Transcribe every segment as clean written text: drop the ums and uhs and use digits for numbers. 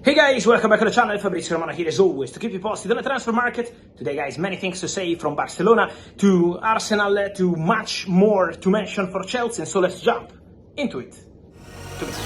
Hey guys, welcome back to the channel. Fabrizio Romano here as always to keep you posted on the transfer market. Today guys, many things to say, from Barcelona to Arsenal to much more to mention for Chelsea, and so let's jump into it together.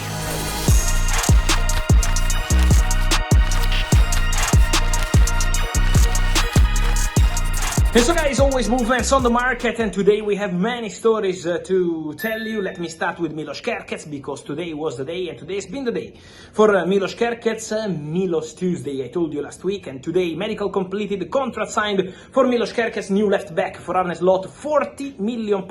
And so guys, always movements on the market, and today we have many stories to tell you. Let me start with Milos Kerkez, because today was the day, and today's been the day for Milos Kerkez. Milos Tuesday, I told you last week, and today medical completed, the contract signed for Milos Kerkez, new left back for Arne Slot, £40 million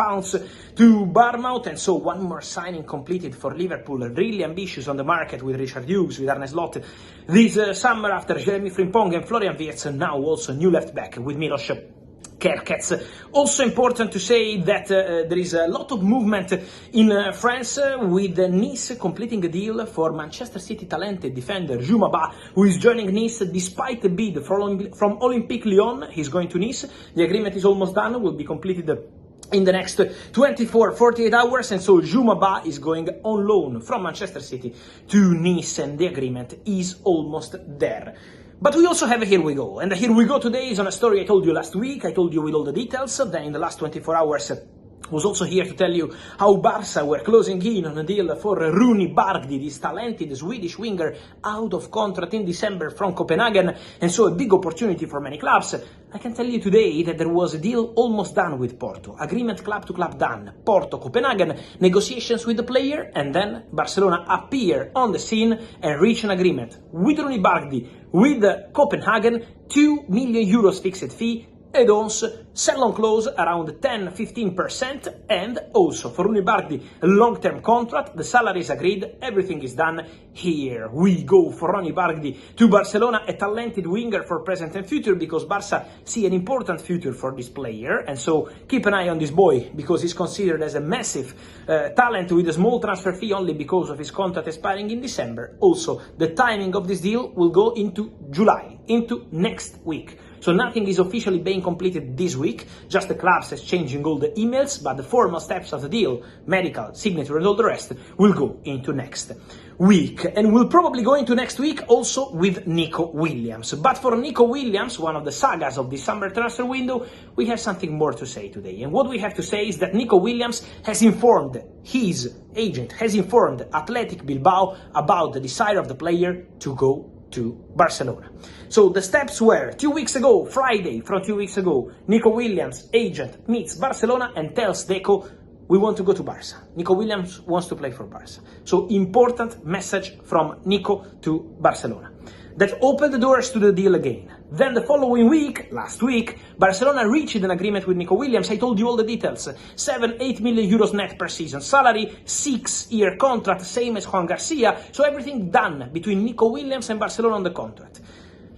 to Bournemouth, and so one more signing completed for Liverpool, really ambitious on the market with Richard Hughes, with Arne Slot this summer after Jeremy Frimpong and Florian Wirtz, and now also new left back with Milos Kerkez. Also important to say that there is a lot of movement in France with Nice completing a deal for Manchester City talented defender Jumaba, who is joining Nice despite the bid from Olympique Lyon. He's going to Nice. The agreement is almost done, will be completed in the next 24-48 hours, and so Jumaba is going on loan from Manchester City to Nice, and the agreement is almost there. But we also have a Here We Go, and the Here We Go today is on a story I told you last week. I told you with all the details. Then in the last 24 hours, was also here to tell you how Barca were closing in on a deal for Rooney Bardi, this talented Swedish winger out of contract in December from Copenhagen, and so a big opportunity for many clubs. I can tell you today that there was a deal almost done with Porto, agreement club to club done, Porto, Copenhagen, negotiations with the player, and then Barcelona appear on the scene and reach an agreement with Rooney Bardi, with Copenhagen, €2 million fixed fee, add-ons, sell-on clause around 10-15%, and also for Rooney Bardi a long-term contract. The salary is agreed, everything is done. Here we go for Rooney Bardi to Barcelona, a talented winger for present and future, because Barca see an important future for this player, and so keep an eye on this boy, because he's considered as a massive talent with a small transfer fee only because of his contract expiring in December. Also, the timing of this deal will go into July, into next week. So nothing is officially being completed this week, just the clubs exchanging all the emails, but the formal steps of the deal, medical, signature and all the rest, will go into next week. And we'll probably go into next week also with Nico Williams. But for Nico Williams, one of the sagas of the summer transfer window, we have something more to say today. And what we have to say is that Nico Williams has informed, his agent has informed Athletic Bilbao about the desire of the player to go to Barcelona. So the steps were, 2 weeks ago, Friday from 2 weeks ago, Nico Williams' agent meets Barcelona and tells Deco, we want to go to Barca. Nico Williams wants to play for Barca. So important message from Nico to Barcelona. That opened the doors to the deal again. Then the following week, last week, Barcelona reached an agreement with Nico Williams. I told you all the details. 7-8 million euros net per season salary, 6-year contract, same as Juan Garcia. So everything done between Nico Williams and Barcelona on the contract.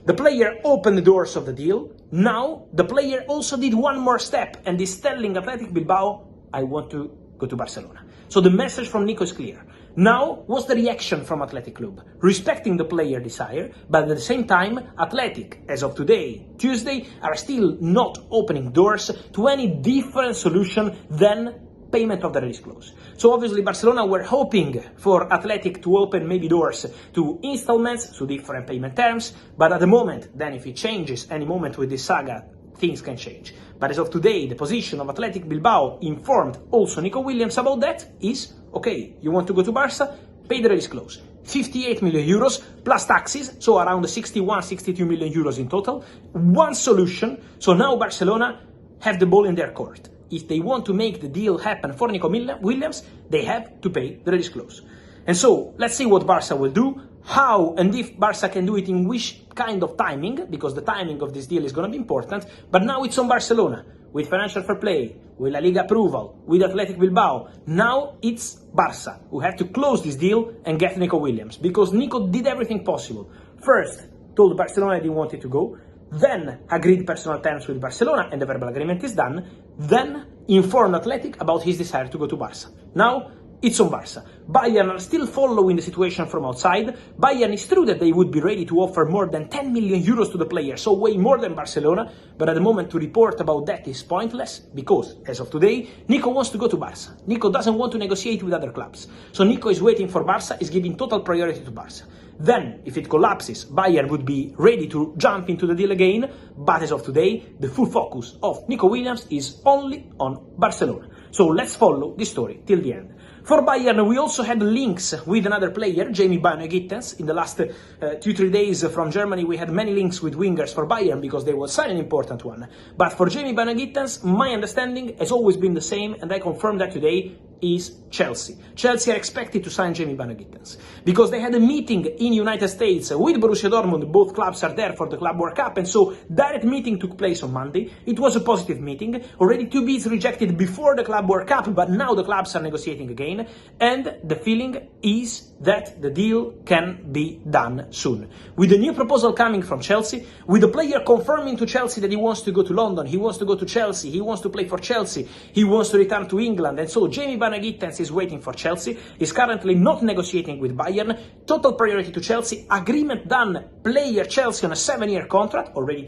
The player opened the doors of the deal. Now, the player also did one more step and is telling Athletic Bilbao, I want to go to Barcelona. So the message from Nico is clear. Now, what's the reaction from Athletic Club? Respecting the player desire, but at the same time, Athletic, as of today, Tuesday, are still not opening doors to any different solution than payment of the release clause. So obviously Barcelona were hoping for Athletic to open maybe doors to installments, to different payment terms, but at the moment, then if it changes any moment with this saga, things can change. But as of today, the position of Athletic Bilbao, informed also Nico Williams about that, is, okay, you want to go to Barca, pay the release clause. 58 million euros plus taxes, so around 61-62 million euros in total. One solution, so now Barcelona have the ball in their court. If they want to make the deal happen for Nico Williams, they have to pay the release clause. And so, let's see what Barca will do, how and if Barca can do it in which kind of timing, because the timing of this deal is going to be important. But now it's on Barcelona, with financial fair play, with La Liga approval, with Athletic Bilbao. Now it's Barca who have to close this deal and get Nico Williams, because Nico did everything possible. First, told Barcelona he wanted to go, then agreed personal terms with Barcelona and the verbal agreement is done, then informed Athletic about his desire to go to Barca. Now, it's on Barca. Bayern are still following the situation from outside. Bayern is true that they would be ready to offer more than 10 million euros to the player, so way more than Barcelona, but at the moment to report about that is pointless, because, as of today, Nico wants to go to Barca. Nico doesn't want to negotiate with other clubs. So Nico is waiting for Barca, is giving total priority to Barca. Then, if it collapses, Bayern would be ready to jump into the deal again, but as of today, the full focus of Nico Williams is only on Barcelona. So let's follow the story till the end. For Bayern, we also had links with another player, Bynoe Gittens. In the last 2-3 days from Germany, we had many links with wingers for Bayern because they will sign an important one. But for Bynoe Gittens, my understanding has always been the same, and I confirm that today is Chelsea. Chelsea are expected to sign Bynoe Gittens because they had a meeting in United States with Borussia Dortmund. Both clubs are there for the Club World Cup, and so direct meeting took place on Monday. It was a positive meeting. Already 2 bids rejected before the Club World Cup, but now the clubs are negotiating again, and the feeling is that the deal can be done soon. With a new proposal coming from Chelsea, with the player confirming to Chelsea that he wants to go to London, he wants to go to Chelsea, he wants to play for Chelsea, he wants to return to England, and so Bynoe Gittens is waiting for Chelsea, is currently not negotiating with Bayern, total priority to Chelsea, agreement done, player Chelsea on a 7-year contract, already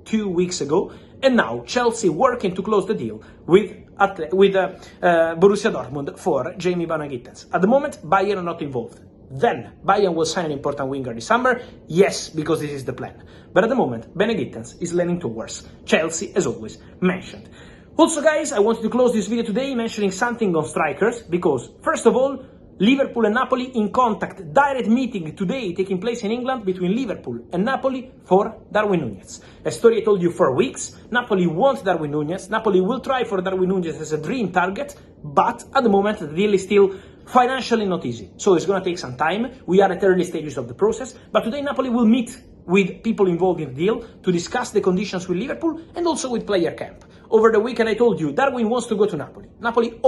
2 weeks ago, and now Chelsea working to close the deal with Borussia Dortmund for Bynoe Gittens. At the moment, Bayern are not involved. Then, Bayern will sign an important winger this summer, yes, because this is the plan. But at the moment, Bynoe Gittens is leaning towards Chelsea, as always mentioned. Also, guys, I wanted to close this video today mentioning something on strikers, because, first of all, Liverpool and Napoli in contact, direct meeting today taking place in England between Liverpool and Napoli for Darwin Núñez. A story I told you for weeks, Napoli wants Darwin Núñez, Napoli will try for Darwin Núñez as a dream target, but at the moment the deal is still financially not easy. So it's going to take some time, we are at early stages of the process, but today Napoli will meet with people involved in the deal to discuss the conditions with Liverpool and also with player camp. Over the weekend I told you, Darwin wants to go to Napoli. Napoli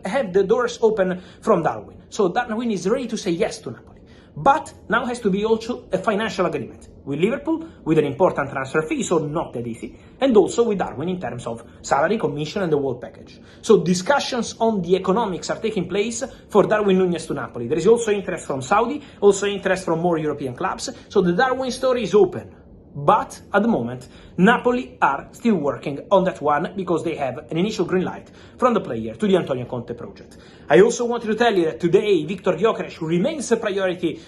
have the doors open from Darwin. So Darwin is ready to say yes to Napoli. But now has to be also a financial agreement with Liverpool, with an important transfer fee, so not that easy, and also with Darwin in terms of salary, commission and the whole package. So discussions on the economics are taking place for Darwin Núñez to Napoli. There is also interest from Saudi, also interest from more European clubs, so the Darwin story is open. But at the moment, Napoli are still working on that one because they have an initial green light from the player to the Antonio Conte project. I also wanted to tell you that today Victor Gyokeres remains a priority.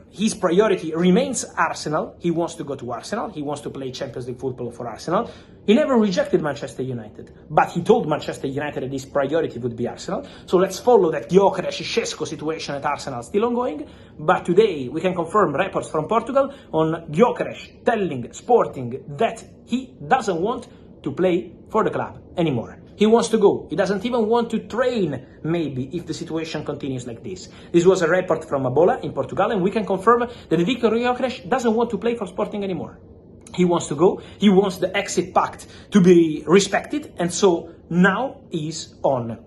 His priority remains Arsenal. He wants to go to Arsenal. He wants to play Champions League football for Arsenal. He never rejected Manchester United, but he told Manchester United that his priority would be Arsenal. So let's follow that Gyökeres-Šeško situation at Arsenal still ongoing. But today we can confirm reports from Portugal on Gyökeres telling Sporting that he doesn't want to play for the club anymore. He wants to go. He doesn't even want to train, maybe, if the situation continues like this. This was a report from Abola in Portugal, and we can confirm that Victor Gyokeres doesn't want to play for Sporting anymore. He wants to go. He wants the exit pact to be respected, and so now he's on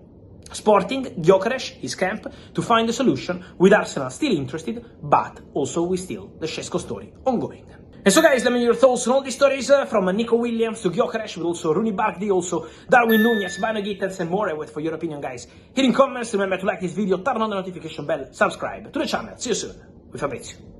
Sporting, Gyokeres, his camp, to find a solution, with Arsenal still interested, but also with still the Šeško story ongoing. And so guys, let me know your thoughts on all these stories, from Nico Williams to Gyokeres, but also Rooney Bardi, also Darwin Núñez, Bynoe Gittens and more. I wait for your opinion, guys. Here in comments, remember to like this video, turn on the notification bell, subscribe to the channel. See you soon with Fabrizio.